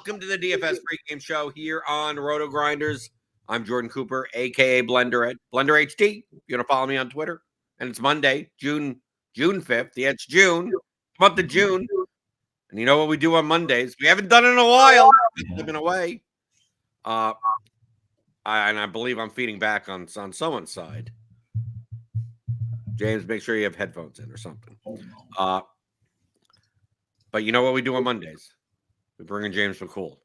Welcome to the DFS pregame show here on RotoGrinders. I'm Jordan Cooper, aka Blender at Blender HD. If you want to follow me on Twitter, and it's Monday, June 5th. Yeah, it's June, month of June. And you know what we do on Mondays? We haven't done it in a while. We've been away. I believe I'm feeding back on someone's side. James, make sure you have headphones in or something. But you know what we do on Mondays? We bring in James McCool.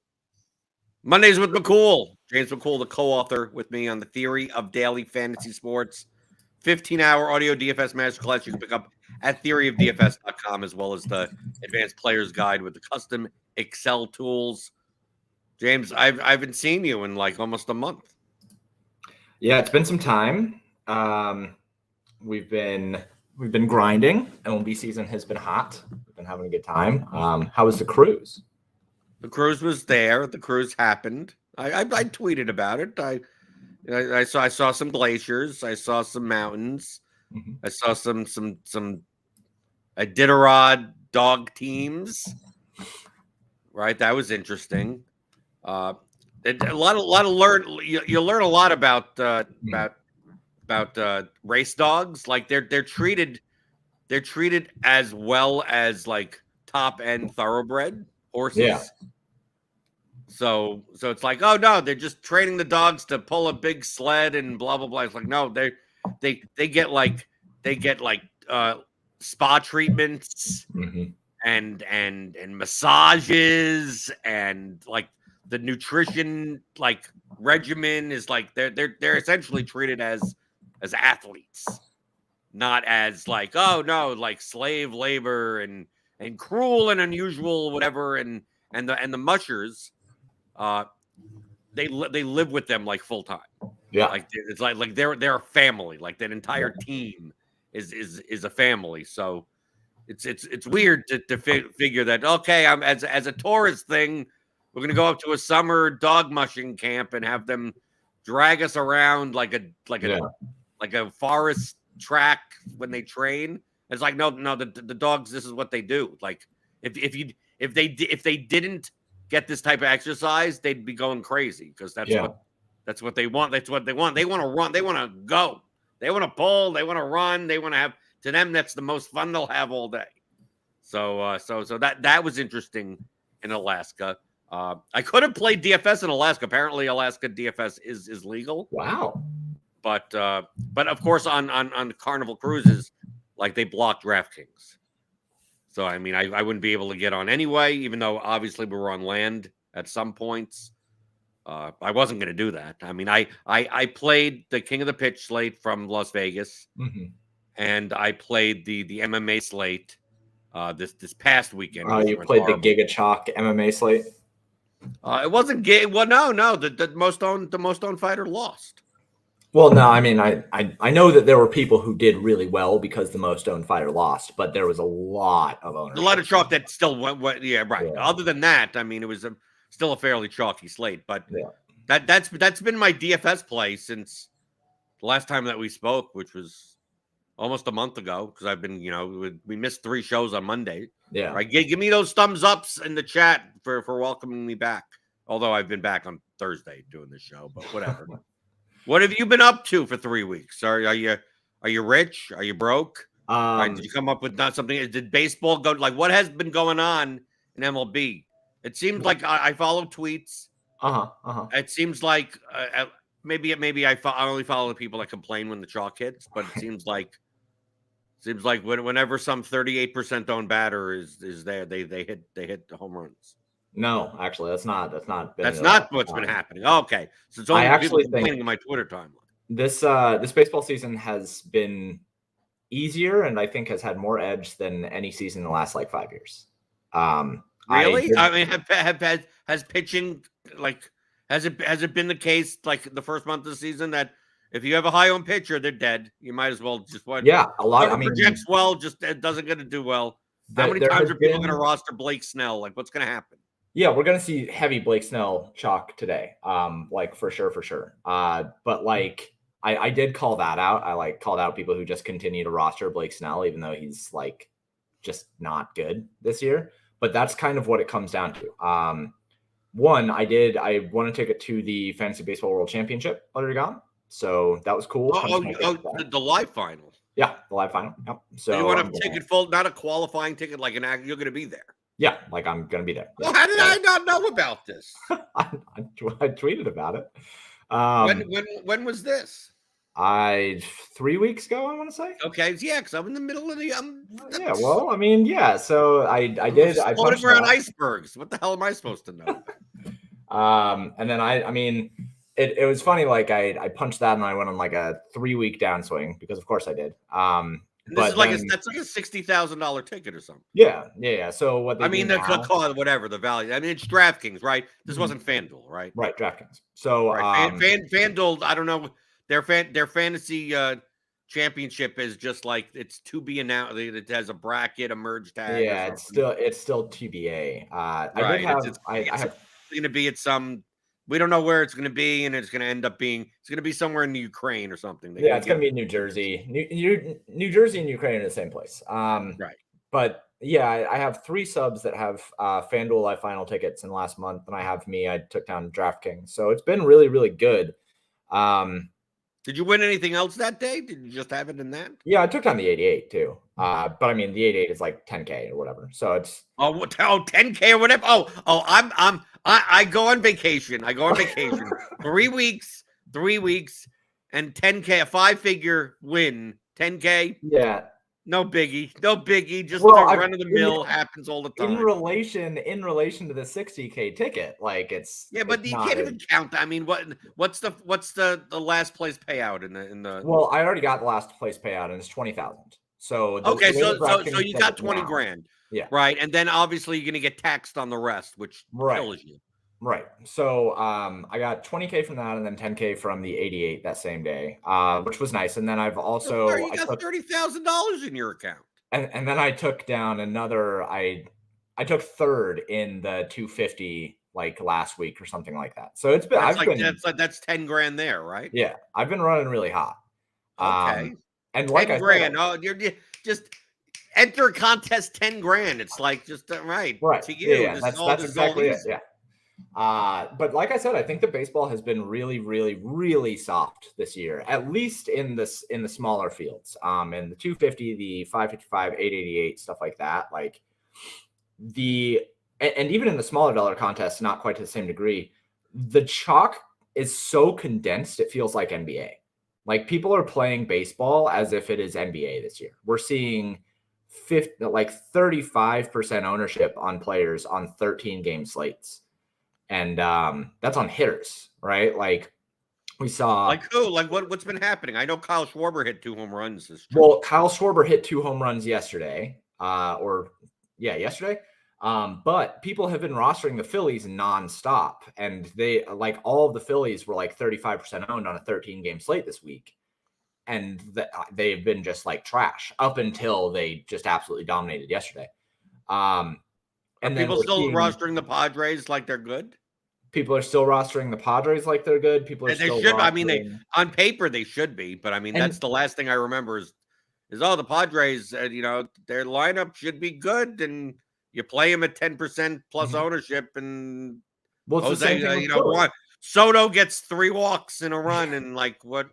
Mondays with McCool. James McCool, the co-author with me on the theory of daily fantasy sports. 15-hour audio DFS masterclass you can pick up at theoryofdfs.com, as well as the advanced player's guide with the custom Excel tools. James, I haven't seen you in like almost a month. Yeah, it's been some time. We've been grinding. MLB season has been hot. We've been having a good time. How was the cruise? The cruise was there. The cruise happened. I tweeted about it. I saw some glaciers. I saw some mountains. Mm-hmm. I saw some Iditarod dog teams. Right, that was interesting. A lot of learn. You learn a lot about race dogs. Like they're treated as well as like top end thoroughbred horses. Yeah. So it's like, oh no, they're just training the dogs to pull a big sled and blah blah blah. It's like, no, they get spa treatments Mm-hmm. and massages, and like the nutrition like regimen is like they're essentially treated as athletes, not as like, oh no, like slave labor and cruel and unusual whatever, and the mushers. They live with them like full time. Yeah, like it's like they're a family. Like that entire team is a family. So it's weird to figure that, okay, I'm as a tourist thing, we're gonna go up to a summer dog mushing camp and have them drag us around like a forest track when they train. It's like no, the dogs, this is what they do. Like if they didn't get this type of exercise, they'd be going crazy, because that's what they want. That's what they want. They want to run. They want to go. They want to pull. They want to run. They want to have. To them, that's the most fun they'll have all day. So that was interesting in Alaska. I could have played DFS in Alaska. Apparently, Alaska DFS is legal. Wow. But of course, on Carnival cruises, like they block Draftkings. So, I mean, I wouldn't be able to get on anyway, even though obviously we were on land at some points. I wasn't going to do that. I mean, I played the King of the Pitch slate from Las Vegas, Mm-hmm. and I played the MMA slate this past weekend. You played the Giga Chalk MMA slate? It wasn't gay. Well, no. The most owned fighter lost. Well, no, I mean, I know that there were people who did really well because the most owned fighter lost, but there was a lot of owners. A lot of chalk that still went. Yeah, right. Yeah. Other than that, I mean, it was still a fairly chalky slate. But that's been my DFS play since the last time that we spoke, which was almost a month ago. Because I've been, we missed 3 shows on Monday. Yeah. Right. Give me those thumbs ups in the chat for welcoming me back. Although I've been back on Thursday doing the show, but whatever. What have you been up to for 3 weeks? Are you rich? Are you broke? Did you come up with something? Did baseball go? Like, what has been going on in MLB? It seems like I follow tweets. It seems like maybe I only follow the people that complain when the chalk hits, but it seems like whenever some 38% owned batter is there, they hit the home runs. No, actually, that's not what's been happening. Okay, so it's only people complaining in my Twitter timeline. This baseball season has been easier, and I think has had more edge than any season in the last 5 years. Really? I mean, has pitching, like, has it been the case like the first month of the season that if you have a high owned pitcher, they're dead? You might as well just what? Yeah, a lot. I mean, projects well, just it doesn't going to do well. How many times are people going to roster Blake Snell? Like, what's going to happen? Yeah, we're going to see heavy Blake Snell chalk today. For sure. But like, I did call that out. I called out people who just continue to roster Blake Snell, even though he's just not good this year. But that's kind of what it comes down to. one, I won a ticket to the Fantasy Baseball World Championship already gone. So that was cool. The live final. Yeah, the live final. Yep. So you want a ticket full, not a qualifying ticket, like you're going to be there. Yeah, like I'm going to be there. Oh, how did I not know about this? I tweeted about it. When was this? 3 weeks ago, I want to say. Okay, yeah, because I'm in the middle of the. Yeah, well, I mean, yeah. So I did. I floating around icebergs. What the hell am I supposed to know? And then I mean, it was funny. Like I punched that and I went on like a 3-week downswing because of course I did. This is like that's like a $60,000 ticket or something. Yeah. So what I mean, whatever the value. I mean, it's DraftKings, right? This wasn't FanDuel, right? Right, DraftKings. So FanDuel, I don't know. Their fantasy championship is just like it's to be announced. It has a bracket, a merge tag. Yeah, it's still TBA. Right. It's going to be at some. We don't know where it's going to be, and it's going to end up being. It's going to be somewhere in the Ukraine or something. Yeah, it's going to be New Jersey. New Jersey and Ukraine are the same place. Right. But yeah, I have 3 subs that have FanDuel Live Final tickets in the last month, and I took down DraftKings, so it's been really, really good. Did you win anything else that day? Did you just have it in that? Yeah, I took down the 88 too. But I mean, the 88 is like 10K or whatever. So it's 10K or whatever. I go on vacation. 3 weeks, and 10K, a 5-figure win, 10K. Yeah. No biggie. Just the run of the mill happens all the time. In relation to the 60K ticket, like it's but you can't even count. I mean, what's the last place payout in the? Well, I already got the last place payout, and it's 20,000. So okay, so you got 20 grand. Yeah. Right, and then obviously you're gonna get taxed on the rest, which kills you. Right. So I got 20K from that, and then 10K from the 88 that same day, which was nice. And then I've also you got $30,000 in your account. And then I took down another. I took third in the 250 like last week or something like that. So it's been that's 10 grand there, right? Yeah, I've been running really hot. Okay. And like 10 grand. You're just enter a contest 10 grand. It's like just right. To you. Yeah, that's exactly it. Yeah. But like I said, I think the baseball has been really, really, really soft this year, at least in the smaller fields. In the 250, the 555, 888, stuff like that. Like and even in the smaller dollar contests, not quite to the same degree, the chalk is so condensed, it feels like NBA. Like people are playing baseball as if it is NBA this year. We're seeing 35% ownership on players on 13 game slates. And that's on hitters, right? Like we saw like who? Like what's been happening? I know Kyle Schwarber hit 2 home runs Well, Kyle Schwarber hit 2 home runs yesterday. Yesterday. But people have been rostering the Phillies nonstop, and they like all of the Phillies were like 35% owned on a 13-game slate this week. And they've been just like trash up until they just absolutely dominated yesterday. And people still rostering the Padres like they're good. People are still rostering the Padres like they're good. People are still. Should. I mean, on paper they should be, but I mean that's the last thing I remember is the Padres. Their lineup should be good, and you play them at 10% plus ownership, and Soto gets 3 walks in a run, and like what?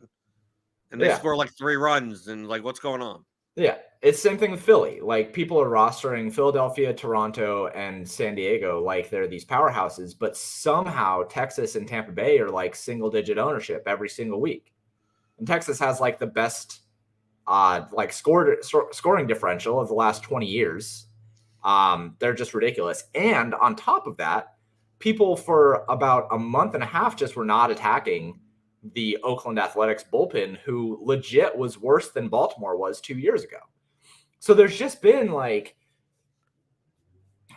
And they score like 3 runs, and like what's going on? Yeah, it's the same thing with Philly. Like people are rostering Philadelphia, Toronto, and San Diego like they're these powerhouses, but somehow Texas and Tampa Bay are like single-digit ownership every single week. And Texas has like the best scoring differential of the last 20 years. They're just ridiculous. And on top of that, people for about a month and a half just were not attacking the Oakland Athletics bullpen, who legit was worse than Baltimore was 2 years ago. So there's just been like,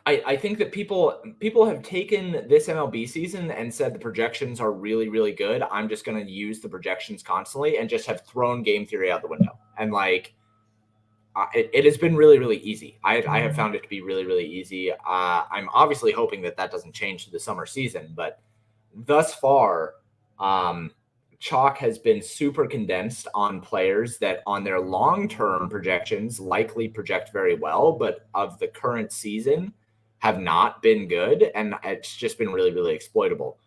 I think that people have taken this MLB season and said the projections are really, really good. I'm just going to use the projections constantly, and just have thrown game theory out the window. And like, it has been really, really easy. I have found it to be really, really easy. I'm obviously hoping that doesn't change through the summer season, but thus far, chalk has been super condensed on players that on their long-term projections likely project very well, but of the current season, have not been good, and it's just been really, really exploitable.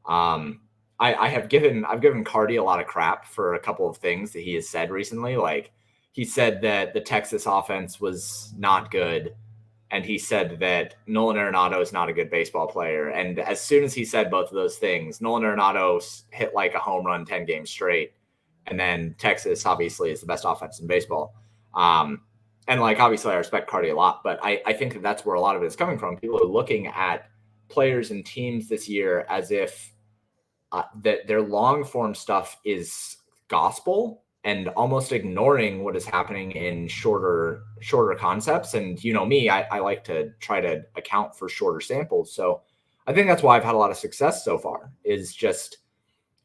I've given Cardi a lot of crap for a couple of things that he has said recently. Like, he said that the Texas offense was not good, and he said that Nolan Arenado is not a good baseball player. And as soon as he said both of those things, Nolan Arenado hit like a home run 10 games straight. And then Texas obviously is the best offense in baseball. And like, obviously I respect Cardi a lot, but I think that that's where a lot of it is coming from. People are looking at players and teams this year as if that their long form stuff is gospel, and almost ignoring what is happening in shorter concepts. And you know me, I like to try to account for shorter samples. So I think that's why I've had a lot of success so far, is just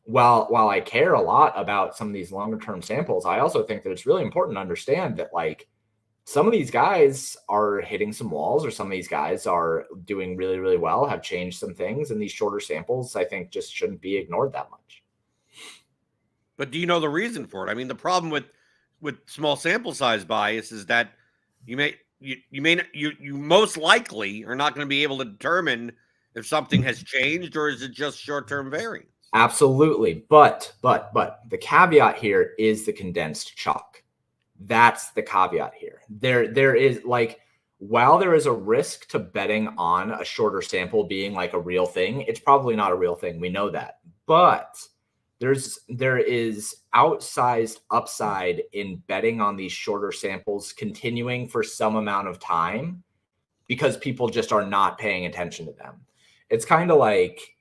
while I care a lot about some of these longer term samples, I also think that it's really important to understand that like some of these guys are hitting some walls, or some of these guys are doing really, really well, have changed some things, and these shorter samples, I think, just shouldn't be ignored that much. But do you know the reason for it? I mean, the problem with small sample size bias is that you most likely are not going to be able to determine if something has changed, or is it just short-term variance? Absolutely. But the caveat here is the condensed chalk. That's the caveat here. There is, like, while there is a risk to betting on a shorter sample being like a real thing, it's probably not a real thing. We know that. But there is outsized upside in betting on these shorter samples continuing for some amount of time, because people just are not paying attention to them. It's kind of like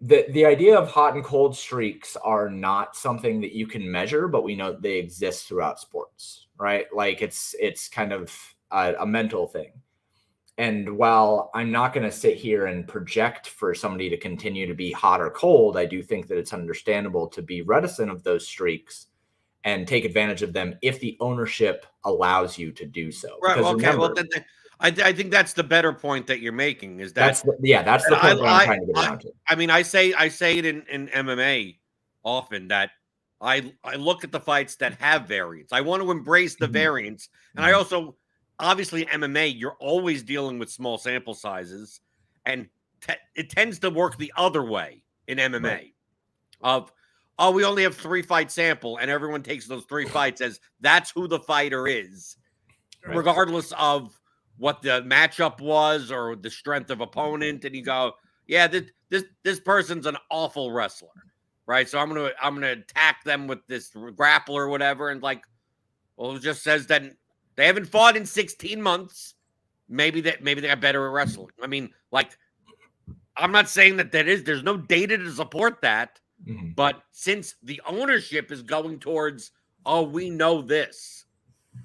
the idea of hot and cold streaks are not something that you can measure, but we know they exist throughout sports, right? Like, it's kind of a mental thing. And while I'm not going to sit here and project for somebody to continue to be hot or cold, I do think that it's understandable to be reticent of those streaks and take advantage of them if the ownership allows you to do so. Right. Because Okay. remember, Well, I think that's the better point that you're making, is that that's the point that I'm trying to get around to. I mean, I say it in MMA often, that I look at the fights that have variance. I want to embrace the variance. And I also, obviously, in MMA, you're always dealing with small sample sizes, and it tends to work the other way in MMA. Right. Of, oh, we only have 3 fight sample, and everyone takes those 3 fights as that's who the fighter is, right, regardless of what the matchup was or the strength of opponent. And you go, yeah, this person's an awful wrestler, right? So I'm gonna attack them with this grappler or whatever. And like, well, it just says that they haven't fought in 16 months. Maybe they got better at wrestling. I mean, like, I'm not saying that there's no data to support that, but since the ownership is going towards, oh, we know this.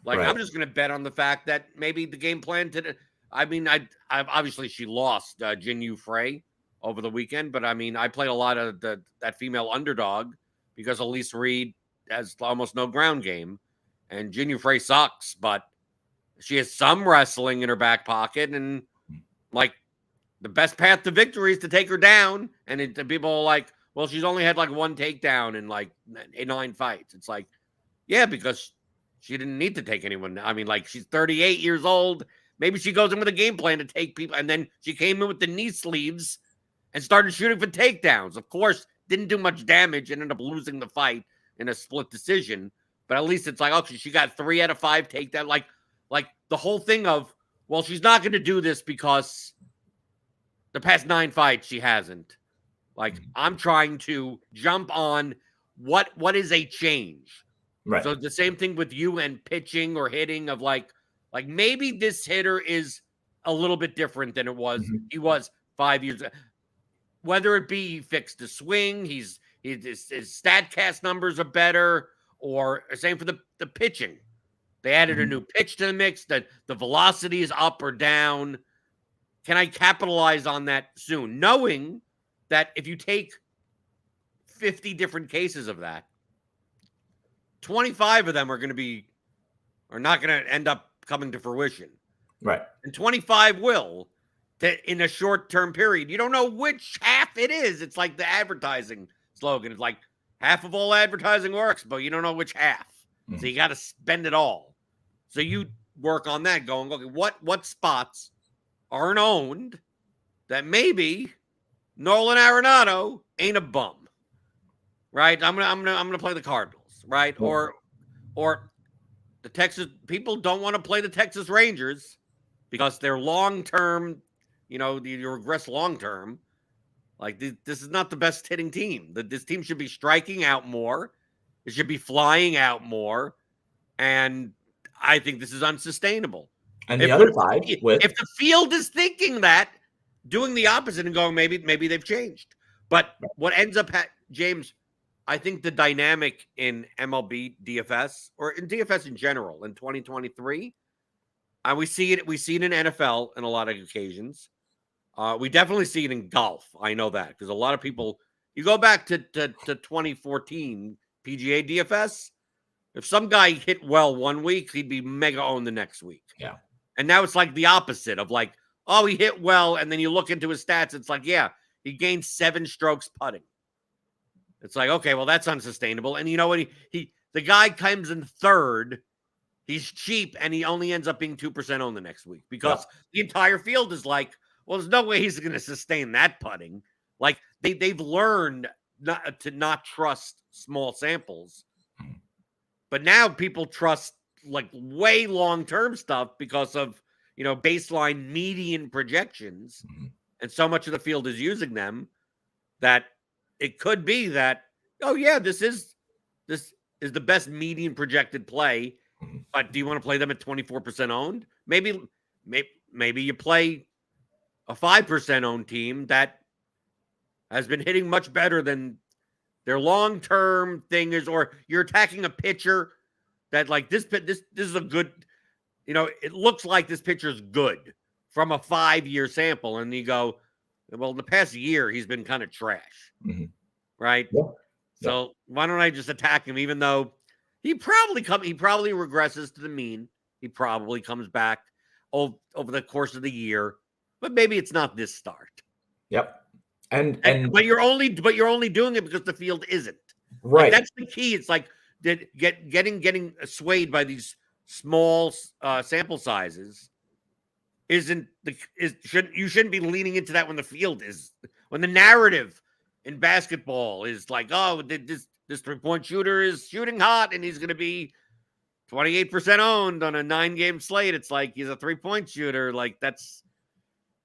Like, right, I'm just going to bet on the fact that maybe the game plan today. I mean, I've obviously, she lost Jin Yu Frey over the weekend, but I mean, I played a lot of that female underdog because Elise Reed has almost no ground game, and Jin Yu Frey sucks, but she has some wrestling in her back pocket, and like, the best path to victory is to take her down. And people are like, well, she's only had like 1 takedown in like 9 fights. It's like, yeah, because she didn't need to take anyone. I mean, like, she's 38 years old. Maybe she goes in with a game plan to take people. And then she came in with the knee sleeves and started shooting for takedowns. Of course, didn't do much damage and ended up losing the fight in a split decision. But at least it's like, okay, she got 3 out of 5 takedown. Like the whole thing of, well, she's not going to do this because the past 9 fights she hasn't. Like, I'm trying to jump on what is a change. Right. So the same thing with you and pitching or hitting, of like maybe this hitter is a little bit different than it was. He was 5 years. Whether it be he fixed the swing, his StatCast numbers are better, or same for the pitching. They added a new pitch to the mix. That the velocity is up or down. Can I capitalize on that soon? Knowing that if you take 50 different cases of that, 25 of them are not going to end up coming to fruition. Right. And 25 will, in a short-term period. You don't know which half it is. It's like the advertising slogan. It's like, half of all advertising works, but you don't know which half. So you got to spend it all. So you work on that, going, okay, what spots aren't owned, that maybe Nolan Arenado ain't a bum, right? I'm gonna play the Cardinals, right? Or the Texas people don't want to play the Texas Rangers because they're long term. You regress long term. Like this is not the best hitting team. This team should be striking out more. It should be flying out more, and I think this is unsustainable. And the other side, if the field is thinking that, doing the opposite and going, maybe they've changed. But what ends up, James, I think the dynamic in MLB DFS or in DFS in general in 2023, we see it in NFL in a lot of occasions. We definitely see it in golf. I know that because a lot of people, you go back to 2014 PGA DFS, if some guy hit well one week, he'd be mega owned the next week. Yeah. And now it's like the opposite of like, oh, he hit well. And then you look into his stats. It's like, yeah, he gained 7 strokes putting. It's like, okay, well, that's unsustainable. And you know what? The guy comes in third. He's cheap, and he only ends up being 2% owned the next week because the entire field is like, well, there's no way he's going to sustain that putting. Like they've learned not trust small samples. But now people trust like way long-term stuff because of, baseline median projections. And so much of the field is using them that it could be that, oh yeah, this is the best median projected play. But do you want to play them at 24% owned? Maybe you play a 5% owned team that has been hitting much better than their long-term thing is, or you're attacking a pitcher that like this is a good, it looks like this pitcher's good from a 5-year sample. And you go, well, the past year, he's been kind of trash. Right. Yeah. So why don't I just attack him? Even though he probably regresses to the mean. He probably comes back over the course of the year, but maybe it's not this start. Yep. But you're only doing it because the field isn't right. Like, that's the key. It's like getting swayed by these small sample sizes. You shouldn't be leaning into that when the field is, when the narrative in basketball is like, oh, this 3-point shooter is shooting hot and he's going to be 28% owned on a 9-game slate. It's like he's a 3-point shooter. Like that's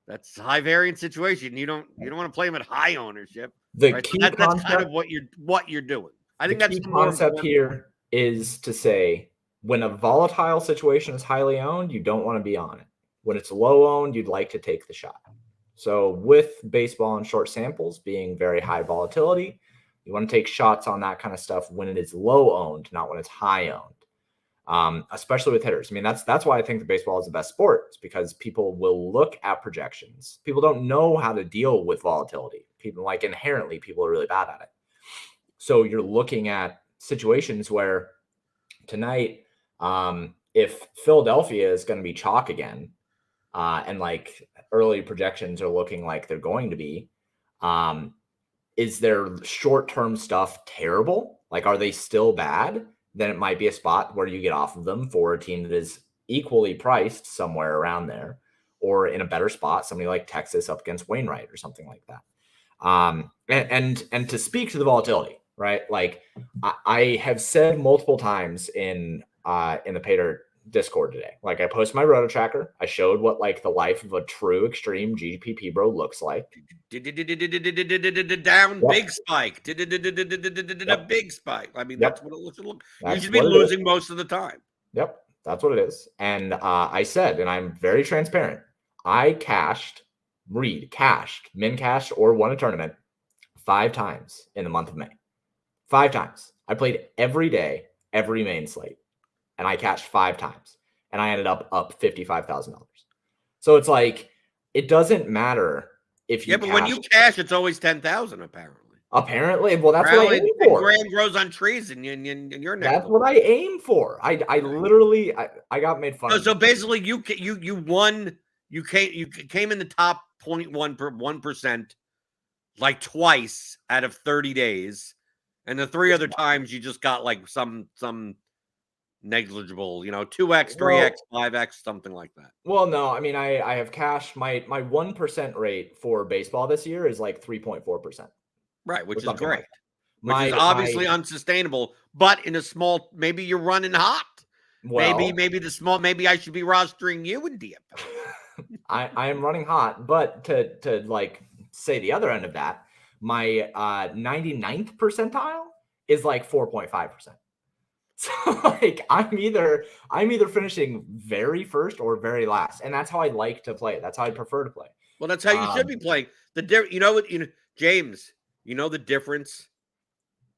a high variance situation. You don't want to play him at high ownership. The key that's concept, kind of what you're doing. I think that's the concept here is to say when a volatile situation is highly owned, you don't want to be on it. When it's low owned, you'd like to take the shot. So with baseball and short samples being very high volatility, you want to take shots on that kind of stuff when it is low owned, not when it's high owned. Especially with hitters. I mean, that's why I think the baseball is the best sport. It's because people will look at projections. People don't know how to deal with volatility. People inherently people are really bad at it. So you're looking at situations where tonight, if Philadelphia is going to be chalk again, and like early projections are looking like they're going to be, is their short-term stuff terrible? Like, are they still bad? Then it might be a spot where you get off of them for a team that is equally priced somewhere around there, or in a better spot, somebody like Texas up against Wainwright or something like that. And to speak to the volatility, right? Like I have said multiple times in the Pater Discord today, like I posted my roto tracker. I showed what like the life of a true extreme GPP bro looks like. Down, big spike. Big spike. I mean, that's what it looks like. You should be losing most of the time. Yep, that's what it is. And I said, and I'm very transparent, I min cashed, or won a tournament 5 times in the month of May. 5 times. I played every day, every main slate. And I cashed 5 times, and I ended up $55,000. So it's like, it doesn't matter if you. Yeah, but when you cash, it's always 10,000. Apparently, well, that's what I aim for. Grand grows on trees, and you're next. That's what I aim for. I literally I got made fun of. So basically, you won. You came in the top 0.1% like twice out of 30 days, and the 3 other times you just got like some negligible, 2x, 3x, 5x, something like that. Well, no, I mean, I have cash. My 1% rate for baseball this year is like 3.4%. Right, which is great. Like which is obviously unsustainable, but in a small, maybe you're running hot. Well, maybe I should be rostering you in DFS. I am running hot, but to like say the other end of that, my 99th percentile is like 4.5%. So like I'm either finishing very first or very last, and that's how I like to play. That's how I prefer to play. Well, that's how you should be playing. James, the difference.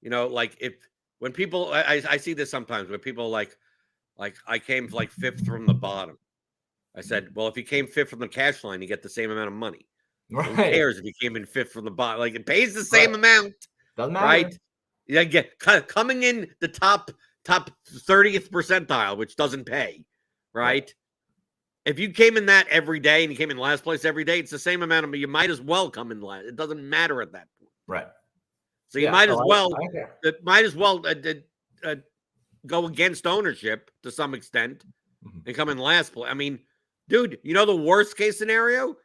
Like when people, I see this sometimes when people like I came like fifth from the bottom. I said, well, if you came fifth from the cash line, you get the same amount of money. Right. Who cares if you came in fifth from the bottom? Like it pays the same amount. Doesn't matter. Right? Yeah, coming in the top 30th percentile, which doesn't pay, right? If you came in that every day and you came in last place every day, it's the same amount of money. You might as well come in last. It doesn't matter at that point. Right. So you might as well go against ownership to some extent and come in last place. I mean, dude, the worst case scenario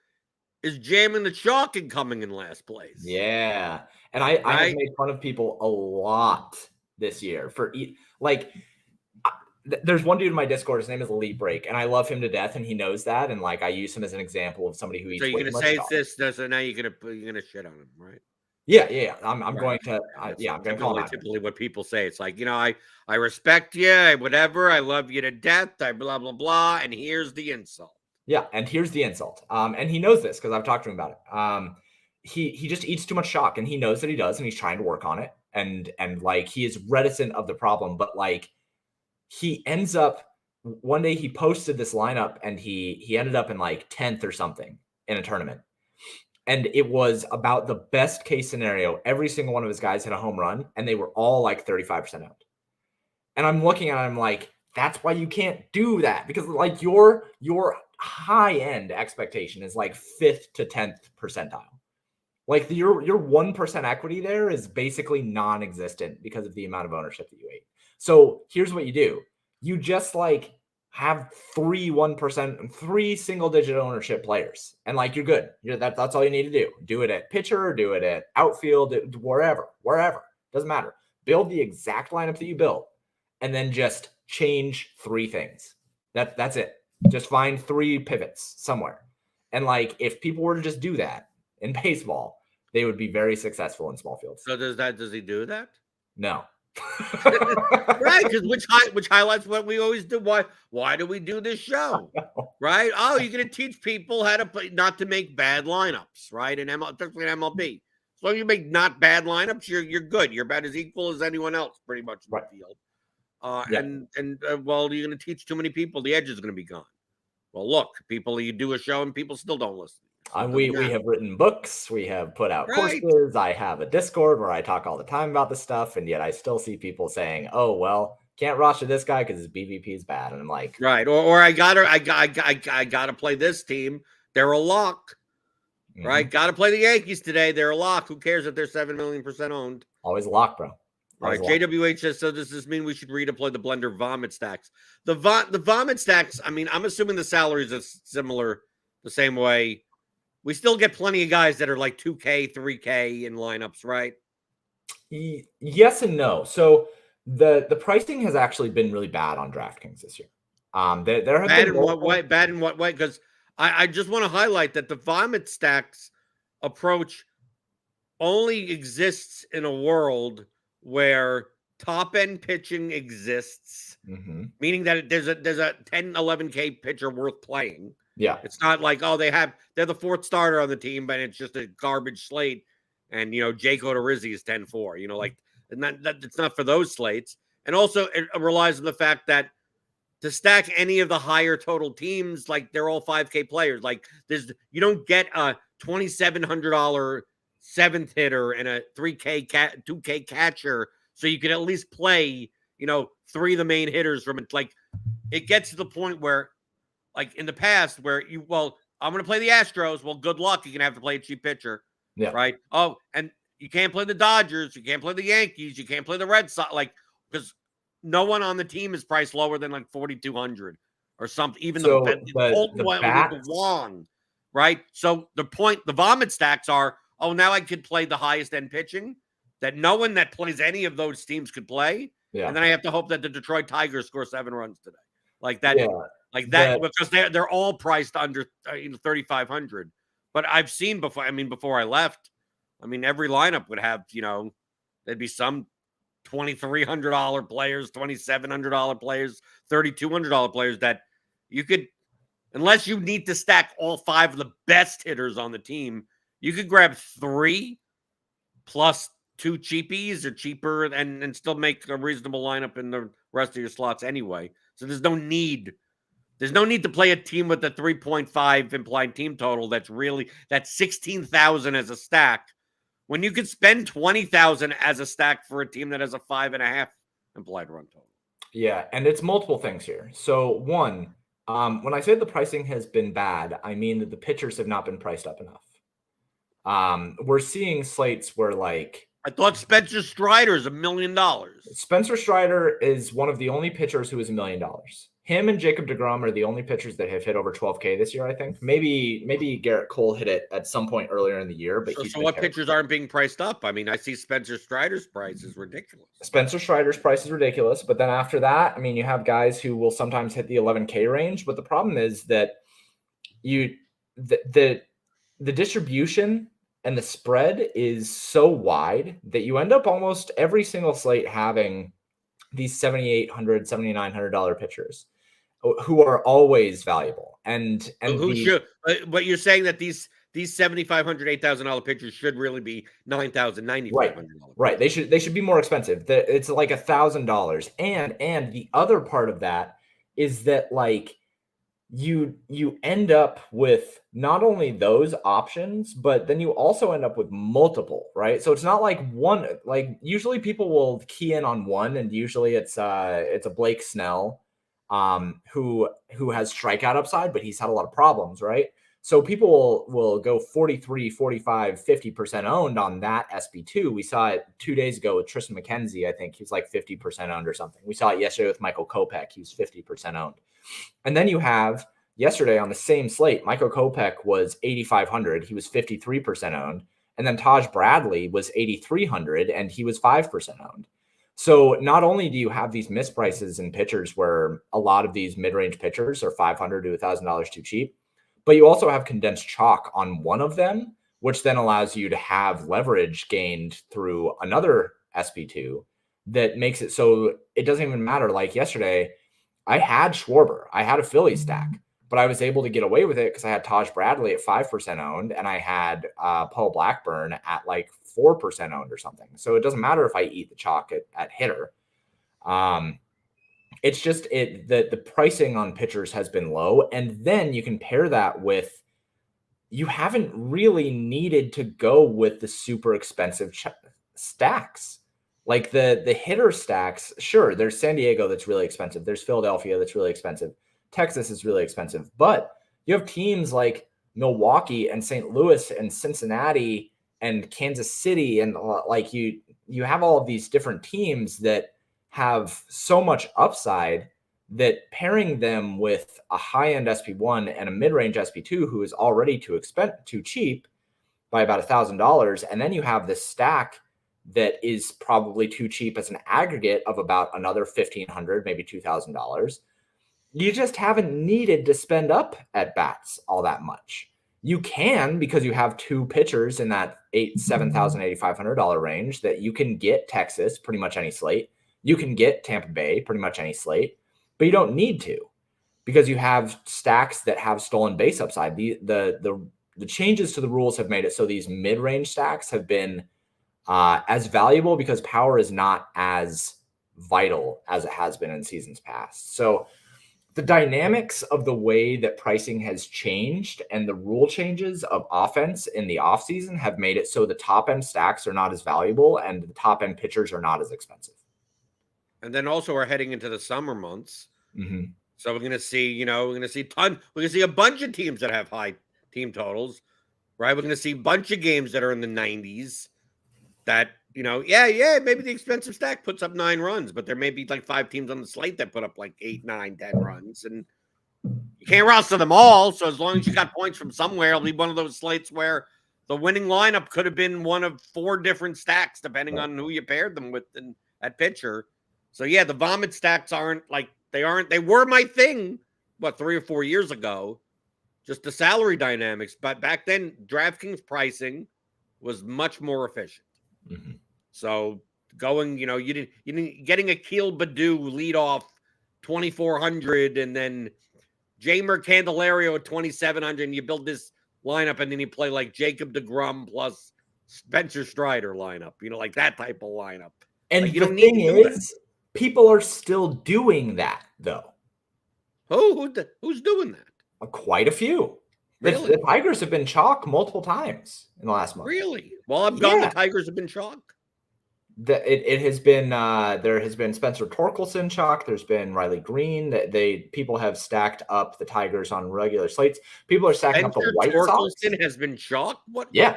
is jamming the chalk and coming in last place. Yeah. And I have made fun of people a lot this year for there's one dude in my Discord. His name is Elite Break, and I love him to death, and he knows that. And like I use him as an example of somebody who eats. So you're gonna say it's this, so now you're gonna shit on him, right? Yeah. I'm going to. I'm going to call him out. Typically, what people say, it's like I respect you, whatever. I love you to death. I blah blah blah, and here's the insult. Yeah, and here's the insult. And he knows this because I've talked to him about it. He just eats too much chalk, and he knows that he does, and he's trying to work on it. And like he is reticent of the problem, but like he ends up one day he posted this lineup, and he ended up in like 10th or something in a tournament. And it was about the best case scenario. Every single one of his guys hit a home run, and they were all like 35% out. And I'm looking at him like, that's why you can't do that, because like your high end expectation is like 5th to 10th percentile. Like your 1% equity there is basically non-existent because of the amount of ownership that you ate. So here's what you do. You just like have 1% 3 single digit ownership players, and like you're good. That's all you need to do. Do it at pitcher, do it at outfield, wherever. Doesn't matter. Build the exact lineup that you built, and then just change 3 things. That's it. Just find 3 pivots somewhere. And like if people were to just do that in baseball, they would be very successful in small fields. So does he do that? No. Right, because which highlights what we always do. Why do we do this show? Right? Oh, you're gonna teach people how to play, not to make bad lineups, right? Especially in MLB. So you make not bad lineups, you're good. You're about as equal as anyone else, pretty much in the field. Well, you're gonna teach too many people, the edge is gonna be gone. Well, look, people, you do a show and people still don't listen. We have written books. We have put out courses. I have a Discord where I talk all the time about this stuff, and yet I still see people saying, "Oh, well, can't roster this guy because his BVP is bad." And I'm like, right, or I gotta play this team. They're a lock, right? Gotta play the Yankees today. They're a lock. Who cares if they're 7 million% owned? Always a lock, bro. All right, JWH says, so does this mean we should redeploy the blender vomit stacks? The vomit stacks, I mean, I'm assuming the salaries are similar the same way. We still get plenty of guys that are like 2K, 3K in lineups, right? Yes and no. So the pricing has actually been really bad on DraftKings this year. There have bad in what way? Bad in what way? Because I just want to highlight that the vomit stacks approach only exists in a world where top end pitching exists, meaning that there's a 10, 11K pitcher worth playing. Yeah. It's not like, oh, they're the 4th starter on the team, but it's just a garbage slate. And, Jake Odorizzi is 10-4, like, and that it's not for those slates. And also it relies on the fact that to stack any of the higher total teams, like they're all 5K players. Like you don't get a $2,700 7th hitter and a 2K catcher. So you can at least play, 3 of the main hitters from it. Like it gets to the point where, like in the past where I'm going to play the Astros. Well, good luck. You're going to have to play a cheap pitcher. Yeah. Right. Oh, and you can't play the Dodgers. You can't play the Yankees. You can't play the Red Sox. Like, because no one on the team is priced lower than like 4,200 or something. Even So the Colton went with the Wong, right? So the vomit stacks are, oh, now I could play the highest end pitching that no one that plays any of those teams could play. Yeah. And then I have to hope that the Detroit Tigers score 7 runs today. Like that, because they're all priced under 3,500. But I've seen before, before I left, every lineup would have, there'd be some $2,300 players, $2,700 players, $3,200 players that you could, unless you need to stack all 5 of the best hitters on the team, you could grab 3 plus 2 cheapies or cheaper and still make a reasonable lineup in the rest of your slots anyway. So there's no need to play a team with a 3.5 implied team total that's 16,000 as a stack when you could spend 20,000 as a stack for a team that has a 5.5 implied run total. Yeah, and it's multiple things here. So one, when I say the pricing has been bad, I mean that the pitchers have not been priced up enough. We're seeing slates where I thought Spencer Strider is $1 million. Spencer Strider is one of the only pitchers who is $1 million. Him and Jacob deGrom are the only pitchers that have hit over 12K this year, I think. Maybe Garrett Cole hit it at some point earlier in the year. But so what pitchers aren't being priced up? I see Spencer Strider's price is ridiculous. Spencer Strider's price is ridiculous. But then after that, you have guys who will sometimes hit the 11K range. But the problem is that the distribution and the spread is so wide that you end up almost every single slate having these $7,800, $7,900 pitchers who are always valuable. But you're saying that these $7,500, $8,000 pitchers should really be $9,000, $9,500. Right. They should be more expensive. It's like $1,000. And the other part of that is that you end up with not only those options, but then you also end up with multiple, right? So it's not like one, usually people will key in on one, and usually it's a Blake Snell, who has strikeout upside, but he's had a lot of problems, right? So people will go 43, 45, 50% owned on that SB2. We saw it 2 days ago with Tristan McKenzie. I think he's like 50% owned or something. We saw it yesterday with Michael Kopech. He's 50% owned. And then you have yesterday on the same slate, Michael Kopech was 8,500. He was 53% owned. And then Taj Bradley was 8,300 and he was 5% owned. So not only do you have these misprices in pitchers where a lot of these mid-range pitchers are $500 to $1,000 too cheap, but you also have condensed chalk on one of them, which then allows you to have leverage gained through another SP2 that makes it so it doesn't even matter. Like yesterday, I had Schwarber. I had a Philly stack, but I was able to get away with it because I had Taj Bradley at 5% owned and I had Paul Blackburn at 4% owned or something. So it doesn't matter if I eat the chalk at hitter. It's just the pricing on pitchers has been low. And then you can pair that with, you haven't really needed to go with the super expensive stacks. Like the hitter stacks, sure, there's San Diego that's really expensive. There's Philadelphia that's really expensive. Texas is really expensive. But you have teams like Milwaukee and St. Louis and Cincinnati and Kansas City. And you have all of these different teams that have so much upside that pairing them with a high-end SP1 and a mid-range SP2 who is already too cheap by about $1,000, and then you have this stack that is probably too cheap as an aggregate of about another $1,500, maybe $2,000. You just haven't needed to spend up at bats all that much. You can, because you have two pitchers in that $7,000, $8,500 range that you can get Texas, pretty much any slate. You can get Tampa Bay, pretty much any slate, but you don't need to because you have stacks that have stolen base upside. The changes to the rules have made it so these mid-range stacks have been as valuable because power is not as vital as it has been in seasons past. So the dynamics of the way that pricing has changed and the rule changes of offense in the offseason have made it so the top-end stacks are not as valuable and the top-end pitchers are not as expensive. And then also we're heading into the summer months. Mm-hmm. So we're going to see, a bunch of teams that have high team totals, right? We're going to see a bunch of games that are in the 90s that maybe the expensive stack puts up 9 runs, but there may be like 5 teams on the slate that put up like 8, 9, 10 runs, and you can't roster them all. So as long as you got points from somewhere, it'll be one of those slates where the winning lineup could have been one of 4 different stacks, depending on who you paired them with at pitcher. So yeah, the vomit stacks they were my thing, 3 or 4 years ago, just the salary dynamics. But back then, DraftKings pricing was much more efficient. Mm-hmm. So going, you didn't getting Akil Baddoo lead off 2,400, and then Jamer Candelario at 2,700, and you build this lineup, and then you play like Jacob deGrom plus Spencer Strider lineup, like that type of lineup. And like, the thing is, people are still doing that, though. Who's doing that? Quite a few. Really? The Tigers have been chalk multiple times in the last month. Really? Well, I'm gone. The Tigers have been chalk. It has been there has been Spencer Torkelson chalk. There's been Riley Green. People have stacked up the Tigers on regular slates. People are stacking up the White Sox. Torkelson has been chalk. What? Yeah.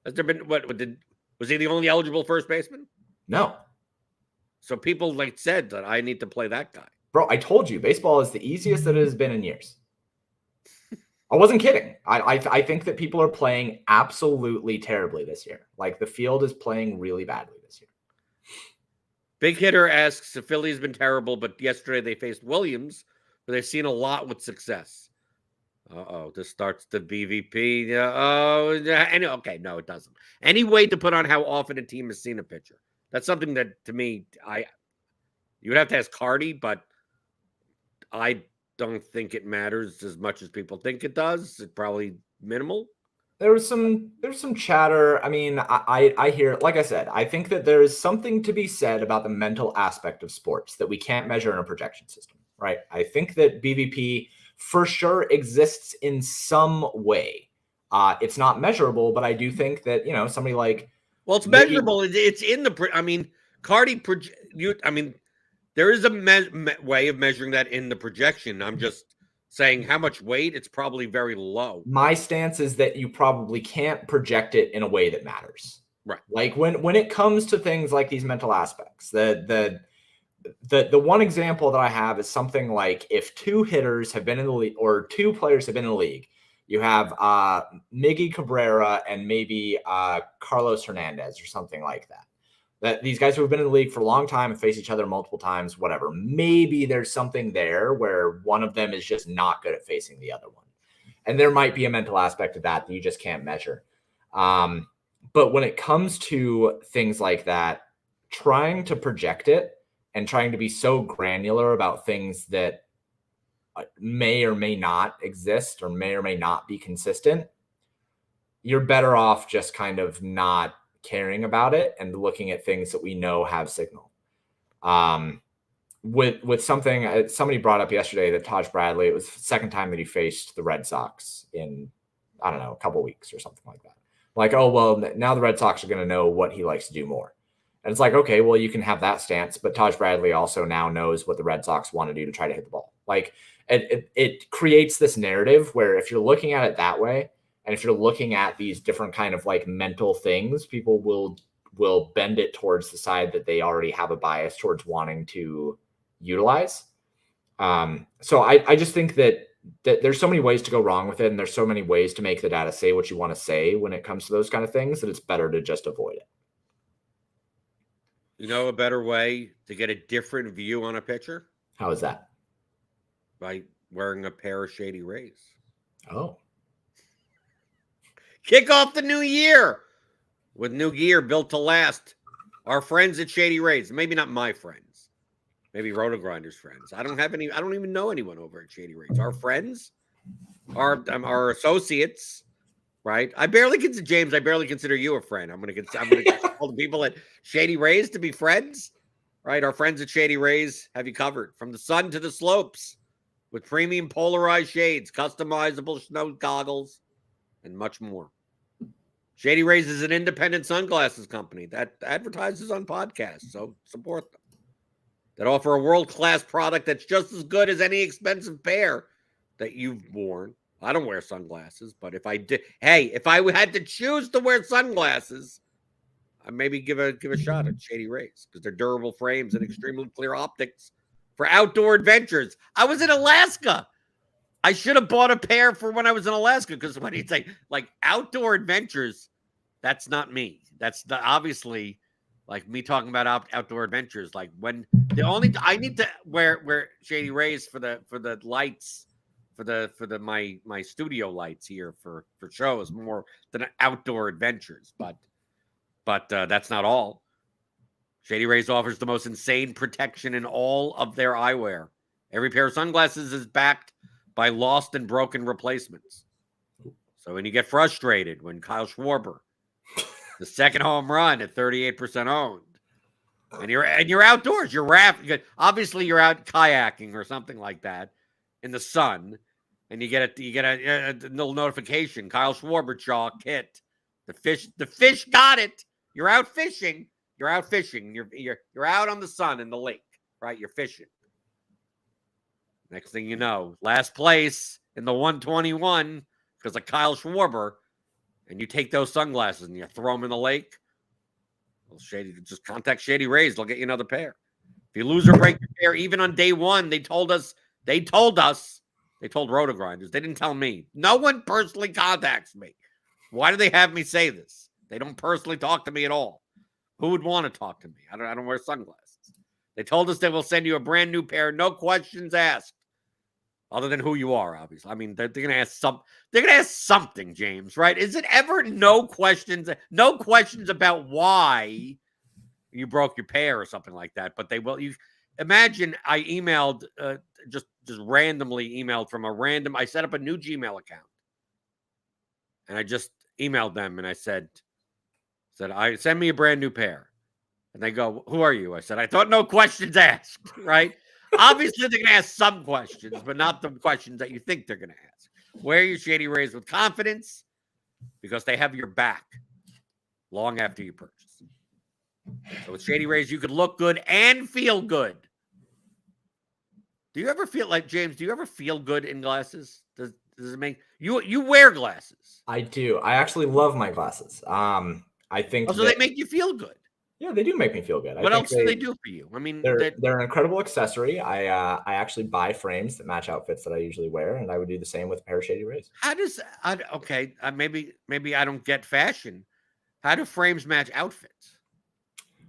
Has there been was he the only eligible first baseman? No. So people said that I need to play that guy. Bro, I told you, baseball is the easiest that it has been in years. I wasn't kidding. I think that people are playing absolutely terribly this year. Like, the field is playing really badly this year. Big Hitter asks, the Phillies been terrible, but yesterday they faced Williams, but they've seen a lot with success. This starts the BVP. Okay, no, it doesn't. Any way to put on how often a team has seen a pitcher? That's something that, to me, you would have to ask Cardi, but I don't think it matters as much as people think it does. It's probably minimal. There's some chatter. I mean, I hear, like I said, I think that there is something to be said about the mental aspect of sports that we can't measure in a projection system, right? I think that BVP for sure exists in some way. It's not measurable, but I do think that, somebody like, well, it's measurable. It's in the, Cardi, there is a way of measuring that in the projection. I'm just saying how much weight. It's probably very low. My stance is that you probably can't project it in a way that matters. Right. Like when it comes to things like these mental aspects, the one example that I have is something like if 2 hitters have been in the league or 2 players have been in the league, you have Miggy Cabrera and maybe Carlos Hernandez or something like that. That these guys who have been in the league for a long time and face each other multiple times, whatever. Maybe there's something there where one of them is just not good at facing the other one. And there might be a mental aspect of that you just can't measure. But when it comes to things like that, trying to project it and trying to be so granular about things that may or may not exist or may not be consistent, you're better off just kind of not caring about it and looking at things that we know have signal. With something somebody brought up yesterday that Taj Bradley, it was the second time that he faced the Red Sox in, I don't know, a couple weeks or something like that. Like, oh, well, now the Red Sox are going to know what he likes to do more. And it's like, okay, well, you can have that stance, but Taj Bradley also now knows what the Red Sox want to do to try to hit the ball. Like, it creates this narrative where if you're looking at it that way, and if you're looking at these different kind of like mental things, people will bend it towards the side that they already have a bias towards wanting to utilize. So I just think that there's so many ways to go wrong with it, and there's so many ways to make the data say what you want to say when it comes to those kind of things that it's better to just avoid it. A better way to get a different view on a pitcher? How is that? By wearing a pair of Shady Rays. Oh. Kick off the new year with new gear built to last. Our friends at Shady Rays, maybe not my friends, maybe RotoGrinders friends. I don't even know anyone over at Shady Rays. Our friends, our associates, right? I barely consider you a friend. I'm going to all the people at Shady Rays to be friends, right? Our friends at Shady Rays have you covered from the sun to the slopes with premium polarized shades, customizable snow goggles, and much more. Shady Rays is an independent sunglasses company that advertises on podcasts, so support them. That offer a world-class product that's just as good as any expensive pair that you've worn. I don't wear sunglasses, but if I had to choose to wear sunglasses, maybe give a shot at Shady Rays because they're durable frames and extremely clear optics for outdoor adventures. I was in Alaska. I should have bought a pair for when I was in Alaska because when you say like outdoor adventures, that's not me. That's obviously like me talking about outdoor adventures. Like when I need to wear Shady Rays for the lights for my studio lights here for shows more than outdoor adventures. But that's not all. Shady Rays offers the most insane protection in all of their eyewear. Every pair of sunglasses is backed by lost and broken replacements. So when you get frustrated when Kyle Schwarber, the second home run at 38% owned, and you're outdoors, you're rafting, obviously you're out kayaking or something like that in the sun, and you get a little notification, Kyle Schwarber chalk hit. The fish got it. You're out fishing. You're out on the sun in the lake, right? You're fishing. Next thing you know, last place in the 121 because of Kyle Schwarber, and you take those sunglasses and you throw them in the lake. Well, just contact Shady Rays. They'll get you another pair. If you lose or break your pair, even on day one, they told RotoGrinders. They didn't tell me. No one personally contacts me. Why do they have me say this? They don't personally talk to me at all. Who would want to talk to me? I don't wear sunglasses. They told us they will send you a brand new pair, no questions asked. Other than who you are, obviously. I mean, they're going to ask They're going to ask something, James, right? Is it ever no questions about why you broke your pair or something like that? But they will. You imagine I emailed, just randomly emailed from a random. I set up a new Gmail account, and I just emailed them and I said, I send me a brand new pair, and they go, "Who are you?" I said, "I thought no questions asked." Right. Obviously, they're going to ask some questions, but not the questions that you think they're going to ask. Wear your Shady Rays with confidence because they have your back long after you purchase. So with Shady Rays, you could look good and feel good. Do you ever feel like, James, do you ever feel good in glasses? Does it make you wear glasses? I do. I actually love my glasses. I think so they make you feel good. Yeah, they do make me feel good. What else do they do for you? I mean, they're an incredible accessory. I actually buy frames that match outfits that I usually wear, and I would do the same with a pair of Shady Rays. How does maybe I don't get fashion. How do frames match outfits?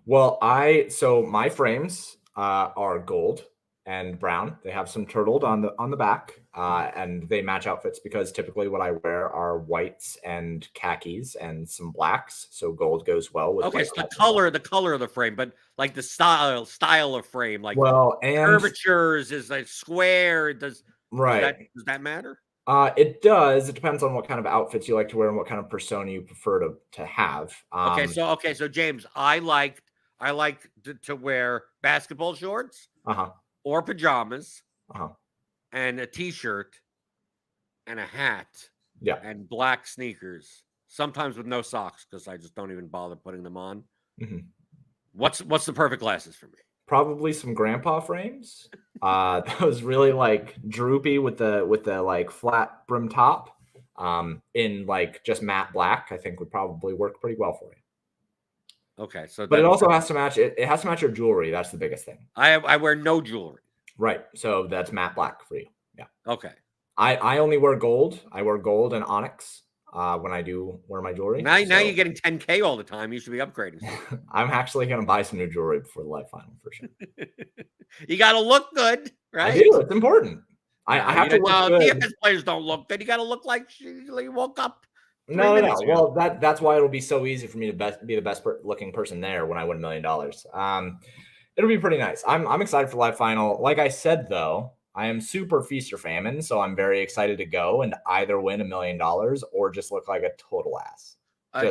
Well, so my frames are gold and brown. They have some turtled on the back, and they match outfits because typically what I wear are whites and khakis and some blacks. So gold goes well with. Okay, so the color of the frame, but like the style of frame, like and curvatures is like square. Does that matter? It does. It depends on what kind of outfits you like to wear and what kind of persona you prefer to have. So James, I like to wear basketball shorts. Or pajamas, and a t-shirt, and a hat, and black sneakers. Sometimes with no socks because I just don't even bother putting them on. Mm-hmm. What's the perfect glasses for me? Probably some grandpa frames. Those really like droopy with the like flat brim top, in like just matte black. I think would probably work pretty well for you. Okay, but it also has to match it. It has to match your jewelry. That's the biggest thing. I wear no jewelry. Right. So that's matte black for you. Yeah. Okay. I only wear gold. I wear gold and onyx when I do wear my jewelry. Now you're getting 10K all the time. You should be upgrading. I'm actually going to buy some new jewelry before the live final for sure. You got to look good, right? I do. It's important. I have to look good. DFS players don't look good. You got to look like you woke up. No. Well, that's why it'll be so easy for me to be the best looking person there when I win $1 million. It'll be pretty nice. I'm excited for the live final. Like I said, though, I am super feast or famine, so I'm very excited to go and either win $1 million or just look like a total ass.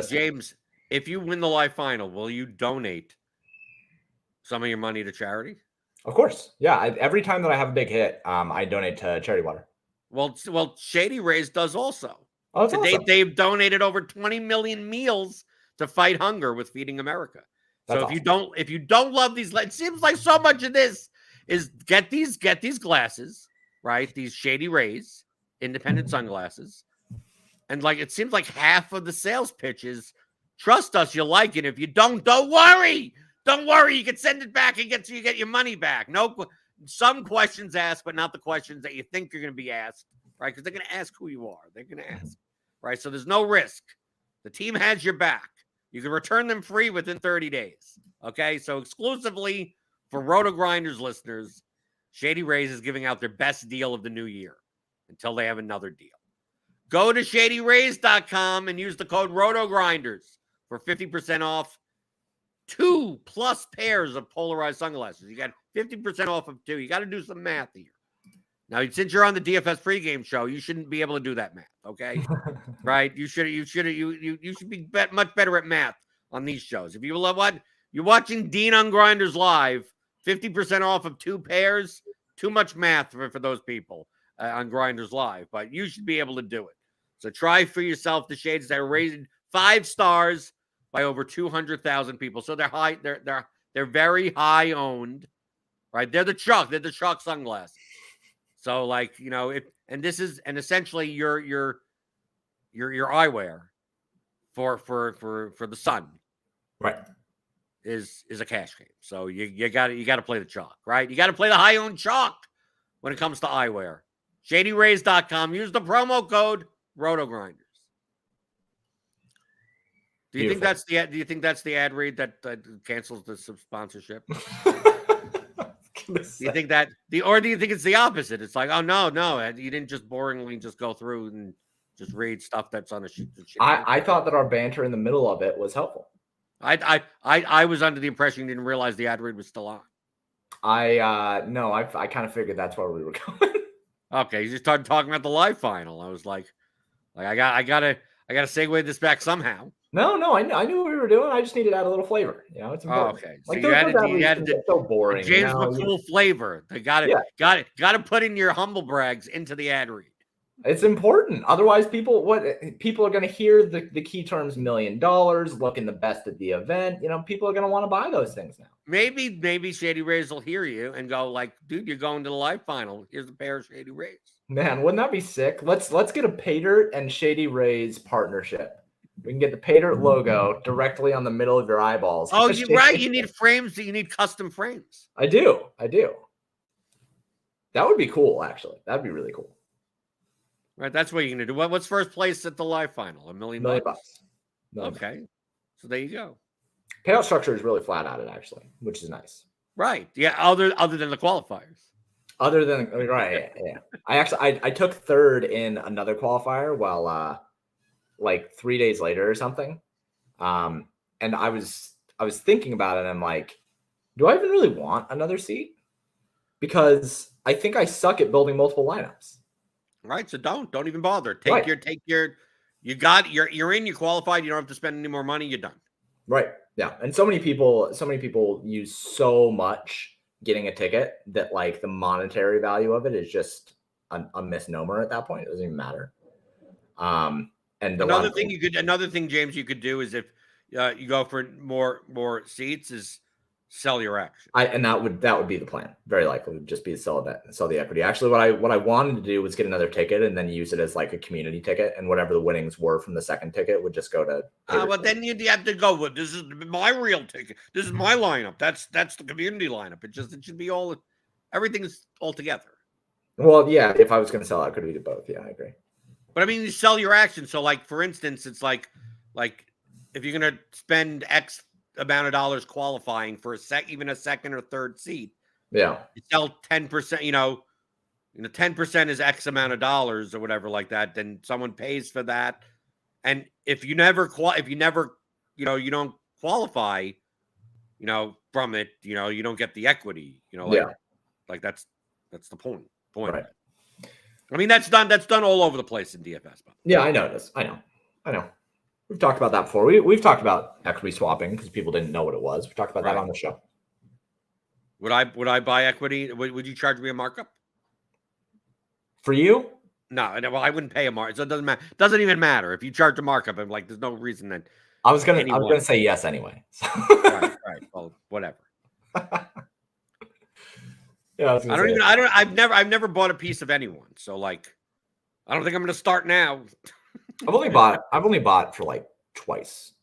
James, if you win the live final, will you donate some of your money to charity? Of course. Yeah. Every time that I have a big hit, I donate to Charity Water. Well, Shady Rays does also. Oh, to date, they've donated over 20 million meals to fight hunger with Feeding America. So if you don't love these, it seems like so much of this is get these glasses, right? These Shady Rays, independent sunglasses. And like, it seems like half of the sales pitch is trust us, you'll like it. If you don't worry. Don't worry. You can send it back and you get your money back. No, some questions asked, but not the questions that you think you're going to be asked, right? Because they're going to ask who you are. They're going to ask, right? So there's no risk. The team has your back. You can return them free within 30 days. Okay, so exclusively for RotoGrinders listeners, Shady Rays is giving out their best deal of the new year until they have another deal. Go to shadyrays.com and use the code RotoGrinders for 50% off 2+ pairs of polarized sunglasses. You got 50% off of 2. You got to do some math here. Now, since you're on the DFS pregame show, you shouldn't be able to do that math, okay? Right? You should be much better at math on these shows. If you love what you're watching Dean on Grinders Live, 50% off of 2 pairs, too much math for those people on Grinders Live, but you should be able to do it. So try for yourself the shades that are rated 5 stars by over 200,000 people. So they're high, they're very high owned, right? They're the Chuck sunglasses. So like, you know, and essentially your eyewear for the sun, right, is a cash game. So you got to play the chalk, right? You got to play the high owned chalk when it comes to eyewear. ShadyRays.com. Use the promo code RotoGrinders. Do you think that's the ad read that cancels the sponsorship? Do you think or do you think it's the opposite? It's like, oh no, you didn't just boringly just go through and just read stuff that's on a sheet. I thought that our banter in the middle of it was helpful. I was under the impression you didn't realize the ad read was still on. No, I kind of figured that's where we were going. Okay, you just started talking about the live final. I was like I gotta segue this back somehow. No, I knew what we were doing. I just needed to add a little flavor. You know, it's important. Oh, okay. So you added so boring. James McCool flavor. They got to put in your humble brags into the ad read. It's important. Otherwise, people are going to hear the key terms $1 million, looking the best at the event. You know, people are going to want to buy those things now. Maybe Shady Rays will hear you and go like, dude, you're going to the live final. Here's a pair of Shady Rays. Man, wouldn't that be sick? Let's get a Paydirt and Shady Rays partnership. We can get the Paydirt logo directly on the middle of your eyeballs. Oh, you're right. You need frames. You need custom frames. I do. That would be cool, actually. That'd be really cool. Right. That's what you're going to do. What's first place at the live final? $1 million? $1 million. Okay. So there you go. Payout structure is really flat out, actually, which is nice. Right. Yeah. Other than the qualifiers. Right. Yeah. I took third in another qualifier while like 3 days later or something. And I was thinking about it and I'm like, do I even really want another seat? Because I think I suck at building multiple lineups. Right. So don't even bother. You're in, you qualified, you don't have to spend any more money, you're done. Right. Yeah. And so many people use so much getting a ticket that like the monetary value of it is just a misnomer at that point. It doesn't even matter. And another thing, James, you could do is if you go for more seats, is sell your action. And that would be the plan. Very likely would just be to sell the equity. Actually, what I wanted to do was get another ticket and then use it as like a community ticket, and whatever the winnings were from the second ticket would just go to. Well, then you'd have to go with, this is my real ticket. This is my lineup. That's the community lineup. It should be everything's all together. Well, yeah. If I was going to sell, I could do both. Yeah, I agree. But I mean, you sell your action. So, like for instance, it's like if you're going to spend X amount of dollars qualifying for even a second or third seat, yeah, you sell 10%. You know, 10% is X amount of dollars or whatever like that. Then someone pays for that, and if you you don't qualify, from it, you don't get the equity. Like that's the point. Right. I mean, that's done all over the place in DFS. Yeah, I know this. I know. We've talked about that before. We've talked about equity swapping because people didn't know what it was. We talked about that on the show. Would I buy equity? Would you charge me a markup? For you? No. Well, I wouldn't pay a markup. So it doesn't matter. Doesn't even matter if you charge a markup. I'm like, there's no reason that. I was gonna say yes anyway. Right. Well, whatever. Yeah, I've never bought a piece of anyone. So like, I don't think I'm going to start now. I've only bought for like twice.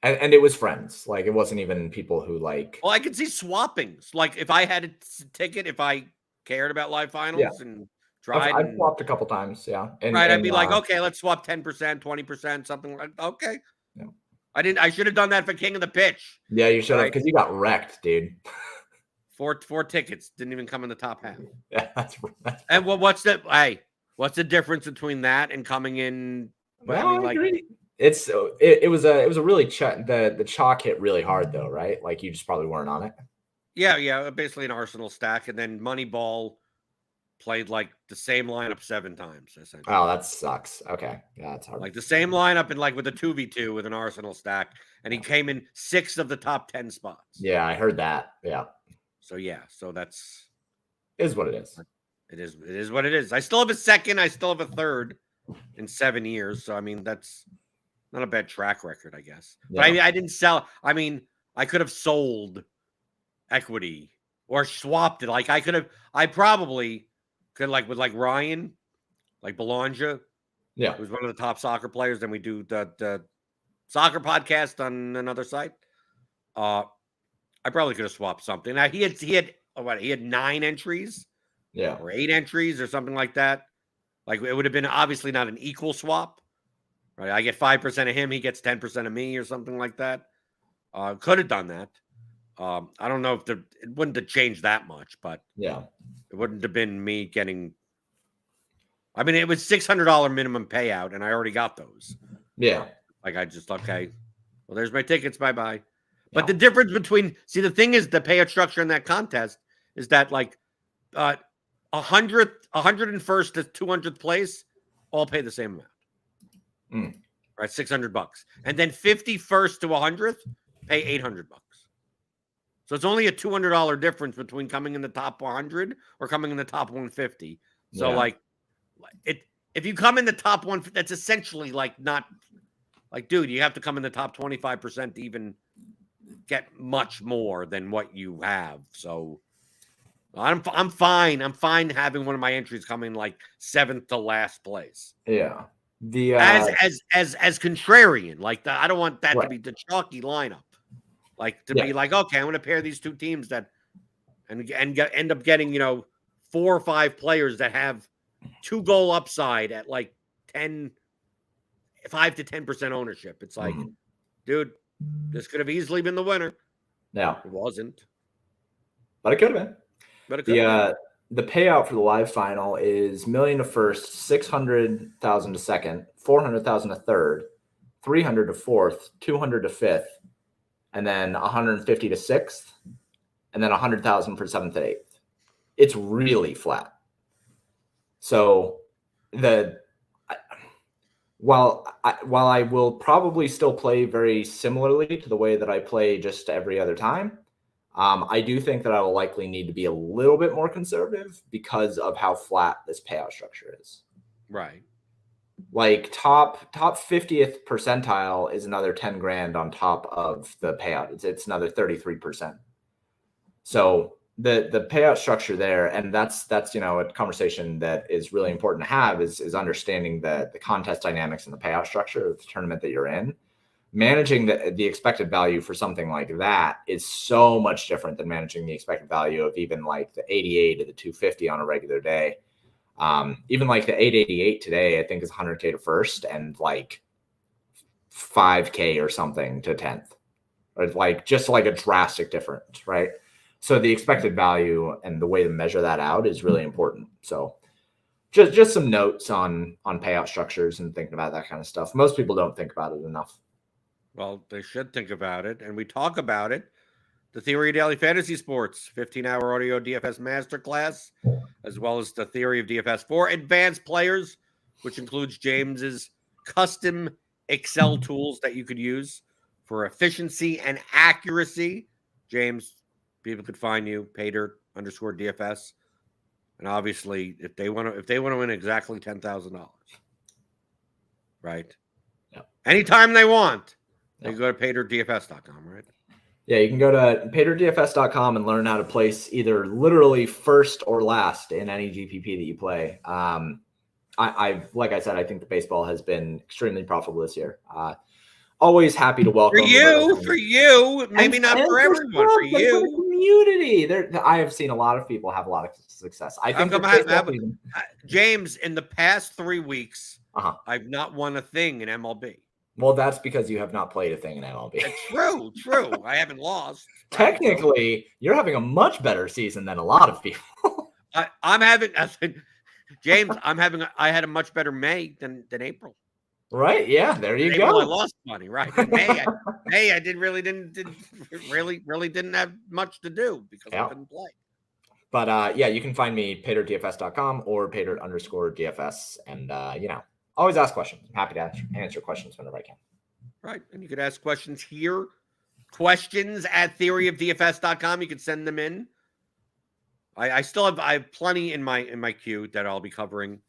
And it was friends. Like, it wasn't even people who like. Well, I could see swappings. Like if I had a ticket, if I cared about live finals and tried, I've and swapped a couple times, yeah. right, I'd be like, okay, let's swap 10%, 20%, something like. Okay, yeah. I should have done that for King of the Pitch. Yeah, you should have, right? because you got wrecked, dude. Four tickets didn't even come in the top half. Yeah, that's and what's the difference between that and coming in? No, I agree. It was a really the chalk hit really hard though, right? Like you just probably weren't on it. Yeah, basically an Arsenal stack, and then Moneyball played like the same lineup 7 times essentially. Oh, that sucks. Okay, yeah, that's hard. Like the same lineup and like with a 2v2 with an Arsenal stack, and he came in 6 of the top 10 spots. Yeah, I heard that. Yeah. So that's is what it is. It is what it is. I still have a second. I still have a third in 7 years. So I mean, that's not a bad track record, I guess. Yeah. But I mean, I didn't sell. I mean, I could have sold equity or swapped it. Like I probably could, like with like Ryan, like Belongia. Yeah, who's one of the top soccer players. Then we do the soccer podcast on another site. I probably could have swapped something. Now he had 9 entries. Yeah. Or 8 entries or something like that. Like it would have been obviously not an equal swap. Right. I get 5% of him, he gets 10% of me or something like that. Could have done that. I don't know if it wouldn't have changed that much, but yeah, it wouldn't have been me getting. I mean, it was $600 minimum payout, and I already got those. Yeah. Like I just okay. Well, there's my tickets. Bye. But the difference between the thing is the payout structure in that contest is that like 101st to 200th place all pay the same amount. Right, $600. And then 51st to 100th pay $800. So it's only a $200 difference between coming in the top 100 or coming in the top 150. So like if you come in the top one, that's essentially like not like, dude, you have to come in the top 25% to even get much more than what you have. So I'm fine. I'm fine having one of my entries coming like 7th to last place. Yeah. The as contrarian, like I don't want that to be the chalky lineup. Like to be like, okay, I'm going to pair these 2 teams that and end up getting 4 or 5 players that have 2 goal upside at like 5 to 10% ownership. It's like, dude, this could have easily been the winner. Yeah, it wasn't, but it could have been. But the payout for the live final is $1 million to first, $600,000 to second, $400,000 to third, $300,000 to fourth, $200,000 to fifth, and then $150,000 to sixth, and then $100,000 for seventh and eighth. It's really flat. So while I will probably still play very similarly to the way that I play just every other time, I do think that I will likely need to be a little bit more conservative because of how flat this payout structure is. Right. Like top 50th percentile is another 10 grand on top of the payout. It's another 33%. So the payout structure there, and that's a conversation that is really important to have is understanding the contest dynamics and the payout structure of the tournament that you're in. Managing the expected value for something like that is so much different than managing the expected value of even like the 88 to the 250 on a regular day. Even like the 888 today, I think is 100K to first and like 5K or something to 10th, or like just like a drastic difference, right? So the expected value and the way to measure that out is really important. So just some notes on payout structures and thinking about that kind of stuff. Most people don't think about it enough. Well, they should think about it, and we talk about it. The Theory of Daily Fantasy Sports 15-hour audio DFS masterclass, as well as the Theory of DFS for advanced players, which includes James's custom Excel tools that you could use for efficiency and accuracy. James, people could find you, Pater_DFS, and obviously, if they want to win exactly $10,000, right? Yeah. Anytime they want. They go to paterdfs.com, right? Yeah, you can go to paterdfs.com and learn how to place either literally first or last in any GPP that you play. I like I said, I think the baseball has been extremely profitable this year. always happy to welcome For you, maybe not for everyone. For you, the community. I have seen a lot of people have a lot of success. I think James, in the past 3 weeks, Uh-huh. I've not won a thing in MLB. Well, that's because you have not played a thing in MLB. It's true. I haven't lost. Technically, you're having a much better season than a lot of people. I'm having, James. I had a much better May than April. Right? Yeah. There you April, go. I lost money. Right. In May, I didn't have much to do because I couldn't play. But yeah, you can find me paydrdfs.com or paydrd_DFS, and always ask questions. I'm happy to answer questions whenever I can. Right. And you could ask questions here. Questions at theoryofdfs.com. You could send them in. I have plenty in my queue that I'll be covering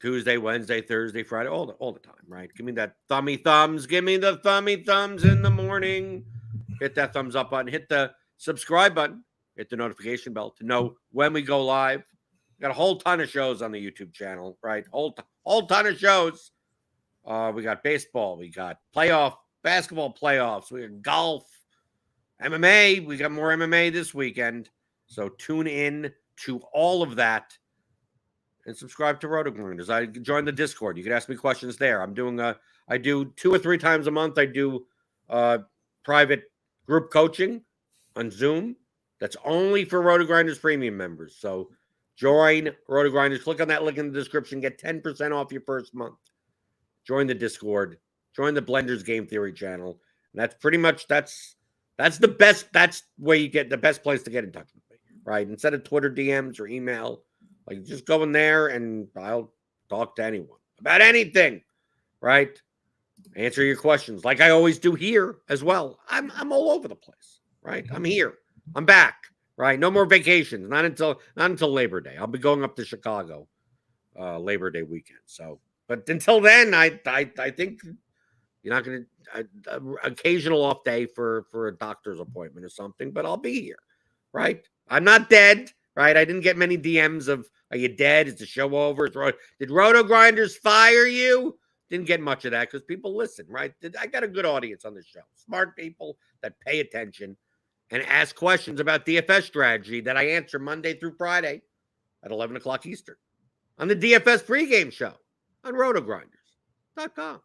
Tuesday, Wednesday, Thursday, Friday, all the time, right? Give me that thummy thumbs. Give me the thummy thumbs in the morning. Hit that thumbs up button. Hit the subscribe button. Hit the notification bell to know when we go live. Got a whole ton of shows on the YouTube channel, right? Whole ton of shows. We got baseball. We got basketball playoffs. We got golf, MMA. We got more MMA this weekend. So tune in to all of that and subscribe to RotoGrinders. I joined the Discord. You can ask me questions there. I do 2 or 3 times a month. I do private group coaching on Zoom. That's only for RotoGrinders premium members. So join RotoGrinders. Click on that link in the description. Get 10% off your first month. Join the Discord. Join the Blenders Game Theory channel. And that's pretty much that's the best. That's where you get the best place to get in touch with me, right? Instead of Twitter DMs or email, like just go in there and I'll talk to anyone about anything, right? Answer your questions like I always do here as well. I'm all over the place, right? I'm here. I'm back, right? No more vacations. Not until Labor Day. I'll be going up to Chicago Labor Day weekend. So, but until then, I think you're not going to occasional off day for a doctor's appointment or something, but I'll be here, right? I'm not dead, right? I didn't get many DMs of, are you dead? Is the show over? Did RotoGrinders fire you? Didn't get much of that because people listen, right? I got a good audience on the show. Smart people that pay attention and ask questions about DFS strategy that I answer Monday through Friday at 11 o'clock Eastern on the DFS pregame show on RotoGrinders.com.